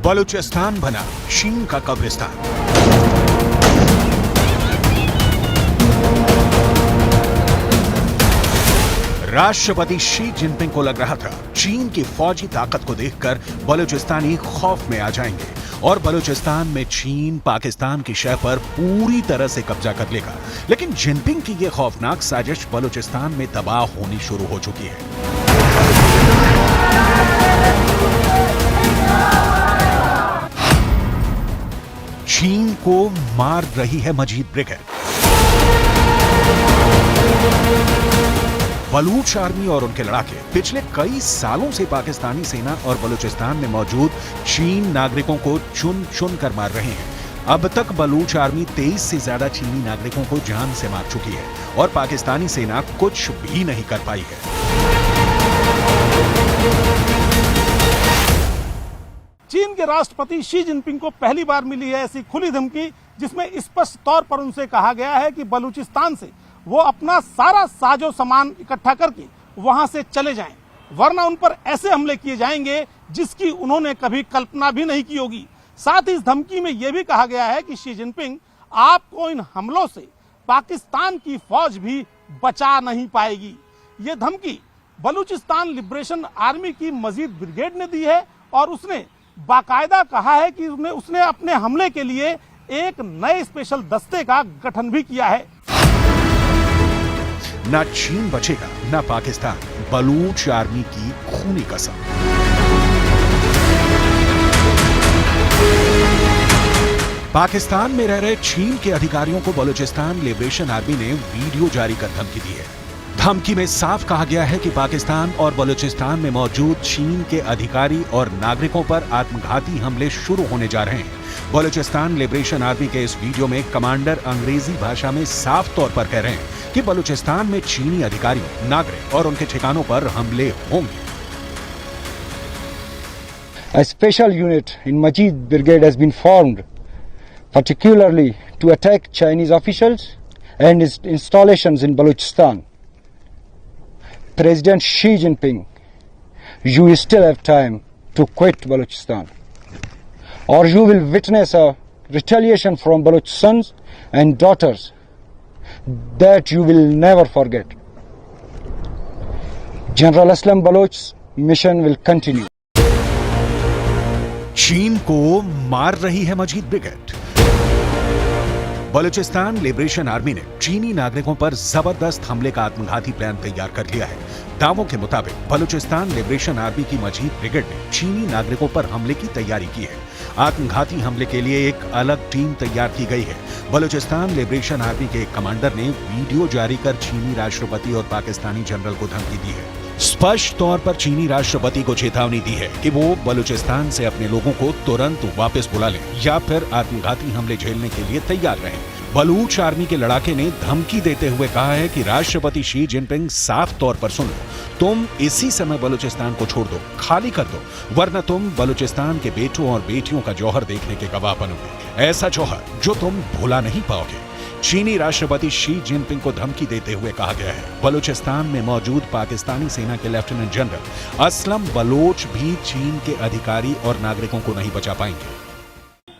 बलूचिस्तान बना चीन का कब्रिस्तान। राष्ट्रपति शी जिनपिंग को लग रहा था चीन की फौजी ताकत को देखकर बलूचिस्तानी खौफ में आ जाएंगे और बलूचिस्तान में चीन पाकिस्तान की शह पर पूरी तरह से कब्जा कर लेगा। लेकिन जिनपिंग की यह खौफनाक साजिश बलूचिस्तान में तबाह होनी शुरू हो चुकी है। चीन को मार रही है मजीद ब्रिगेड। बलूच आर्मी और उनके लड़ाके पिछले कई सालों से पाकिस्तानी सेना और बलूचिस्तान में मौजूद चीन नागरिकों को चुन चुन कर मार रहे हैं। अब तक बलूच आर्मी 23 से ज्यादा चीनी नागरिकों को जान से मार चुकी है और पाकिस्तानी सेना कुछ भी नहीं कर पाई है। चीन के राष्ट्रपति शी जिनपिंग को पहली बार मिली है ऐसी खुली धमकी जिसमें स्पष्ट तौर पर उनसे कहा गया है कि बलूचिस्तान से वो अपना सारा साजो सामान इकट्ठा करके वहां से चले जाएं, वरना उन पर ऐसे हमले किए जाएंगे जिसकी उन्होंने कभी कल्पना भी नहीं की होगी। साथ ही इस धमकी में यह भी कहा गया है कि शी जिनपिंग आपको इन हमलों से पाकिस्तान की फौज भी बचा नहीं पाएगी। ये धमकी बलूचिस्तान लिबरेशन आर्मी की मजीद ब्रिगेड ने दी है और उसने बाकायदा कहा है कि उसने अपने हमले के लिए एक नए स्पेशल दस्ते का गठन भी किया है। ना चीन बचेगा ना पाकिस्तान, बलूच आर्मी की खूनी कसम। पाकिस्तान में रह रहे चीन के अधिकारियों को बलूचिस्तान लिबरेशन आर्मी ने वीडियो जारी कर धमकी दी है। धमकी में साफ कहा गया है कि पाकिस्तान और बलूचिस्तान में मौजूद चीन के अधिकारी और नागरिकों पर आत्मघाती हमले शुरू होने जा रहे हैं। बलूचिस्तान लिबरेशन आर्मी के इस वीडियो में कमांडर अंग्रेजी भाषा में साफ तौर पर कह रहे हैं कि बलूचिस्तान में चीनी अधिकारियों, नागरिक और उनके ठिकानों पर हमले होंगे। A special unit in Majid Brigade has been formed, particularly to attack Chinese officials and its installations in Balochistan. President Xi Jinping, you still have time to quit Balochistan, or you will witness a retaliation from Baloch sons and daughters that you will never forget. General Aslam Baloch's mission will continue. चीन को मार रही है मजीद brigade. Balochistan liberation army ने चीनी नागरिकों पर जबरदस्त हमले का आत्मघाती प्लान तैयार कर लिया है। दावों के मुताबिक बलूचिस्तान लिबरेशन आर्मी की मजीद ब्रिगेड ने चीनी नागरिकों पर हमले की तैयारी की है। आत्मघाती हमले के लिए एक अलग टीम तैयार की गई है। बलूचिस्तान लिबरेशन आर्मी के एक कमांडर ने वीडियो जारी कर चीनी राष्ट्रपति और पाकिस्तानी जनरल को धमकी दी है। स्पष्ट तौर पर चीनी राष्ट्रपति को चेतावनी दी है कि वो बलूचिस्तान से अपने लोगों को तुरंत वापस बुला लें या फिर आत्मघाती हमले झेलने के लिए तैयार रहें। बलूच आर्मी के लड़ाके ने धमकी देते हुए कहा है कि राष्ट्रपति शी जिनपिंग साफ तौर पर सुन लो, तुम इसी समय बलूचिस्तान को छोड़ दो, खाली कर दो, वरना तुम बलूचिस्तान के बेटों और बेटियों का जौहर देखने के गवाह बनोगे, ऐसा जौहर जो तुम भुला नहीं पाओगे। चीनी राष्ट्रपति शी जिनपिंग को धमकी देते हुए कहा गया है बलूचिस्तान में मौजूद पाकिस्तानी सेना के लेफ्टिनेंट जनरल असलम बलोच भी चीन के अधिकारी और नागरिकों को नहीं बचा पाएंगे।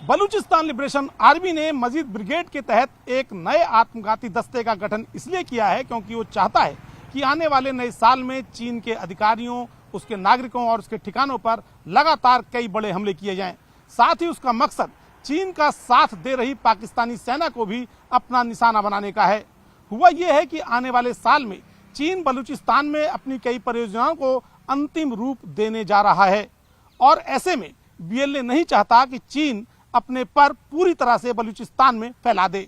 बलूचिस्तान लिबरेशन आर्मी ने मजीद ब्रिगेड के तहत एक नए आत्मघाती दस्ते का गठन इसलिए किया है क्योंकि वो चाहता है कि आने वाले नए साल में चीन के अधिकारियों, उसके नागरिकों और उसके ठिकानों पर लगातार कई बड़े हमले किए जाएं। साथ ही उसका मकसद चीन का साथ दे रही पाकिस्तानी सेना को भी अपना निशाना बनाने का है। हुआ यह है कि आने वाले साल में चीन बलूचिस्तान में अपनी कई परियोजनाओं को अंतिम रूप देने जा रहा है और ऐसे में बीएलए नहीं चाहता कि चीन अपने पर पूरी तरह से बलूचिस्तान में फैला दे।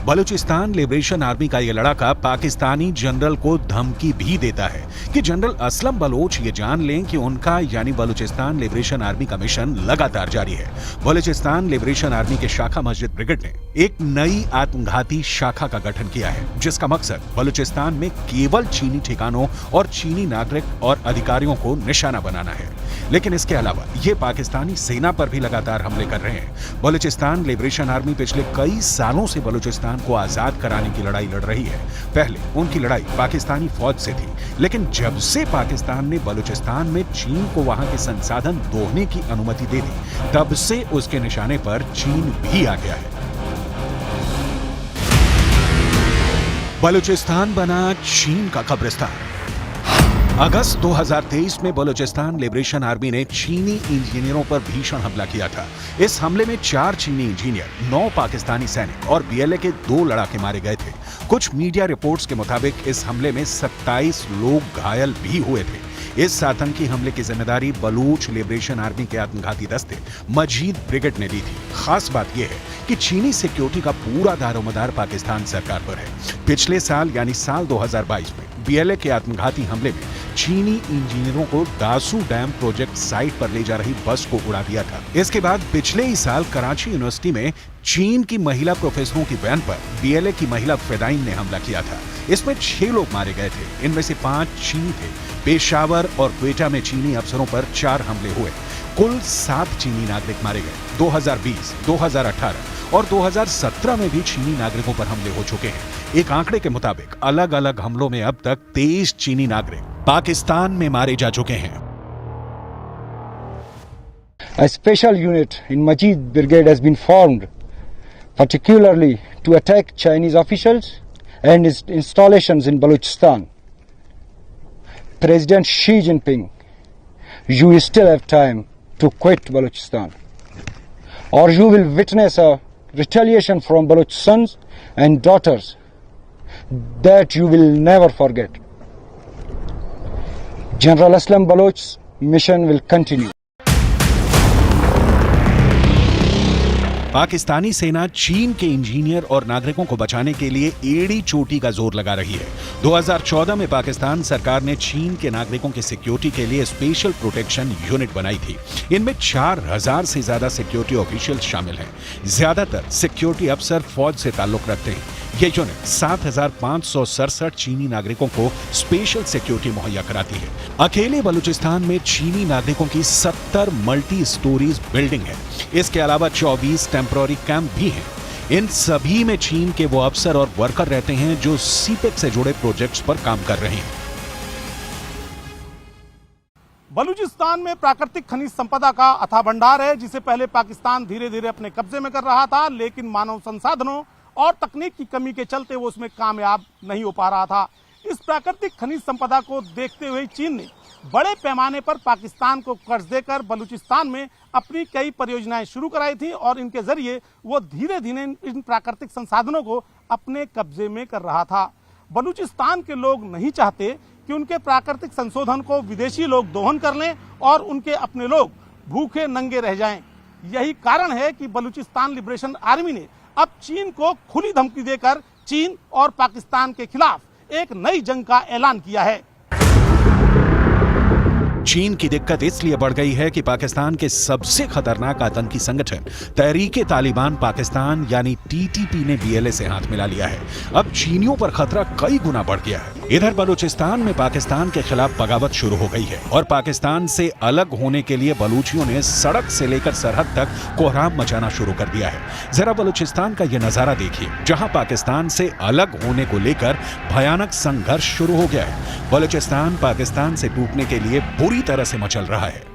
बलूचिस्तान लिबरेशन आर्मी का यह लड़ाका पाकिस्तानी जनरल को धमकी भी देता है कि जनरल असलम बलोच ये जान लें कि उनका यानी बलूचिस्तान लिबरेशन आर्मी का मिशन लगातार जारी है। बलूचिस्तान लिबरेशन आर्मी के शाखा मस्जिद ब्रिगेड ने एक नई आत्मघाती शाखा का गठन किया है जिसका मकसद बलूचिस्तान में केवल चीनी ठिकानों और चीनी नागरिक और अधिकारियों को निशाना बनाना है। लेकिन इसके अलावा ये पाकिस्तानी सेना पर भी लगातार हमले कर रहे हैं। बलूचिस्तान लिबरेशन आर्मी पिछले कई सालों से बलूचिस्तान को आजाद कराने की लड़ाई लड़ रही है। पहले उनकी लड़ाई पाकिस्तानी फौज से थी, लेकिन जब से पाकिस्तान ने बलूचिस्तान में चीन को वहां के संसाधन दोहने की अनुमति दे दी, तब से उसके निशाने पर चीन भी आ गया है। बलूचिस्तान बना चीन का कब्रिस्तान। अगस्त 2023 में बलूचिस्तान लिबरेशन आर्मी ने चीनी इंजीनियरों पर भीषण हमला किया था। इस हमले में 4 चीनी इंजीनियर, 9 पाकिस्तानी सैनिक और बीएलए के 2 लड़ाके मारे गए थे। कुछ मीडिया रिपोर्ट्स के मुताबिक इस हमले में 27 लोग घायल भी हुए थे। इस आतंकी हमले की जिम्मेदारी बलूच लिबरेशन आर्मी के आत्मघाती दस्ते मजीद ब्रिगेड ने ली थी। खास बात यह है कि चीनी सिक्योरिटी का पूरा दारोमदार पाकिस्तान सरकार पर है। पिछले साल यानी साल 2022 में बीएलए के आत्मघाती हमले में चीनी इंजीनियरों को दासू डैम प्रोजेक्ट साइट पर ले जा रही बस को उड़ा दिया था। इसके बाद पिछले ही साल कराची यूनिवर्सिटी में चीन की महिला प्रोफेसरों की वैन पर बीएलए की महिला फेदाइन ने हमला किया था। इसमें 6 लोग मारे गए थे। इनमें से 5 चीनी थे। पेशावर और क्वेटा में चीनी अफसरों पर 4 हमले हुए। कुल 7 चीनी नागरिक मारे गए। 2020, 2018 और 2017 में भी चीनी नागरिकों पर हमले हो चुके हैं। एक आंकड़े के मुताबिक अलग अलग हमलों में अब तक 23 चीनी नागरिक पाकिस्तान में मारे जा चुके हैं। A special unit in Majid Brigade has been formed, particularly to attack Chinese officials and its installations in Balochistan. President Xi Jinping, you still have time to quit Balochistan, or you will witness a retaliation from Baloch sons and daughters that you will never forget. General Aslam Baloch's mission will continue. Pakistani सेना चीन के engineer और नागरिकों को बचाने के लिए एड़ी चोटी का जोर लगा रही है। 2014 में पाकिस्तान सरकार ने चीन के नागरिकों की सिक्योरिटी के लिए स्पेशल प्रोटेक्शन यूनिट बनाई थी। इनमें 4000 से ज्यादा सिक्योरिटी ऑफिशियल शामिल हैं। ज्यादातर सिक्योरिटी अफसर फौज से ताल्लुक रखते हैं। यह यूनिट 7567 चीनी नागरिकों को स्पेशल सिक्योरिटी मुहैया कराती है। अकेले बलूचिस्तान में चीनी नागरिकों की 70 मल्टी स्टोरीज बिल्डिंग है। इसके अलावा 24 टेम्पररी कैंप भी हैं। इन सभी में चीन के वो अफसर और वर्कर रहते हैं जो सीपेक से जुड़े प्रोजेक्ट्स पर काम कर रहे हैं। बलूचिस्तान में प्राकृतिक खनिज संपदा का अथाह भंडार है, जिसे पहले पाकिस्तान धीरे धीरे अपने कब्जे में कर रहा था, लेकिन मानव संसाधनों और तकनीक की कमी के चलते वो उसमें कामयाब नहीं हो पा रहा था। इस प्राकृतिक खनिज संपदा को देखते हुए चीन ने बड़े पैमाने पर पाकिस्तान को कर्ज देकर बलूचिस्तान में अपनी कई परियोजनाएं शुरू कराई थी और इनके जरिए वो धीरे धीरे इन प्राकृतिक संसाधनों को अपने कब्जे में कर रहा था। बलूचिस्तान के लोग नहीं चाहते कि उनके प्राकृतिक संशोधन को विदेशी लोग दोहन कर लें और उनके अपने लोग भूखे नंगे रह जाएं। यही कारण है कि बलूचिस्तान लिबरेशन आर्मी ने अब चीन को खुली धमकी देकर चीन और पाकिस्तान के खिलाफ एक नई जंग का ऐलान किया है। चीन की दिक्कत इसलिए बढ़ गई है कि पाकिस्तान के सबसे खतरनाक आतंकी संगठन तहरीक-ए-तालिबान पाकिस्तान यानी टीटीपी ने बीएलए से हाथ मिला लिया है। अब चीनियों पर खतरा कई गुना बढ़ गया है। इधर बलूचिस्तान में पाकिस्तान के खिलाफ बगावत शुरू हो गई है और पाकिस्तान से अलग होने के लिए बलूचियों ने सड़क से लेकर सरहद तक कोहराम मचाना शुरू कर दिया है। जरा बलूचिस्तान का यह नजारा देखिए, जहां पाकिस्तान से अलग होने को लेकर भयानक संघर्ष शुरू हो गया है। बलूचिस्तान पाकिस्तान से टूटने के लिए बुरी तरह से मचल रहा है।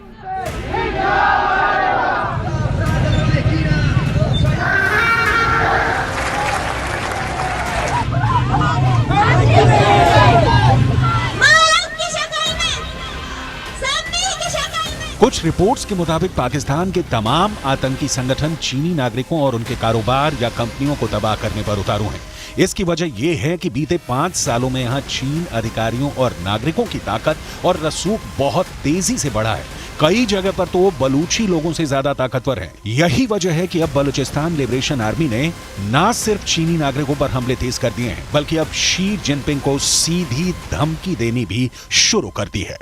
कुछ रिपोर्ट्स के मुताबिक पाकिस्तान के तमाम आतंकी संगठन चीनी नागरिकों और उनके कारोबार या कंपनियों को तबाह करने पर उतारू हैं। इसकी वजह यह है कि बीते 5 सालों में यहां चीन अधिकारियों और नागरिकों की ताकत और रसूख बहुत तेजी से बढ़ा है। कई जगह पर तो वो बलूची लोगों से ज्यादा ताकतवर हैं। यही वजह है कि अब बलूचिस्तान लिबरेशन आर्मी ने न सिर्फ चीनी नागरिकों पर हमले तेज कर दिए हैं, बल्कि अब शी जिनपिंग को सीधी धमकी देनी भी शुरू कर दी है।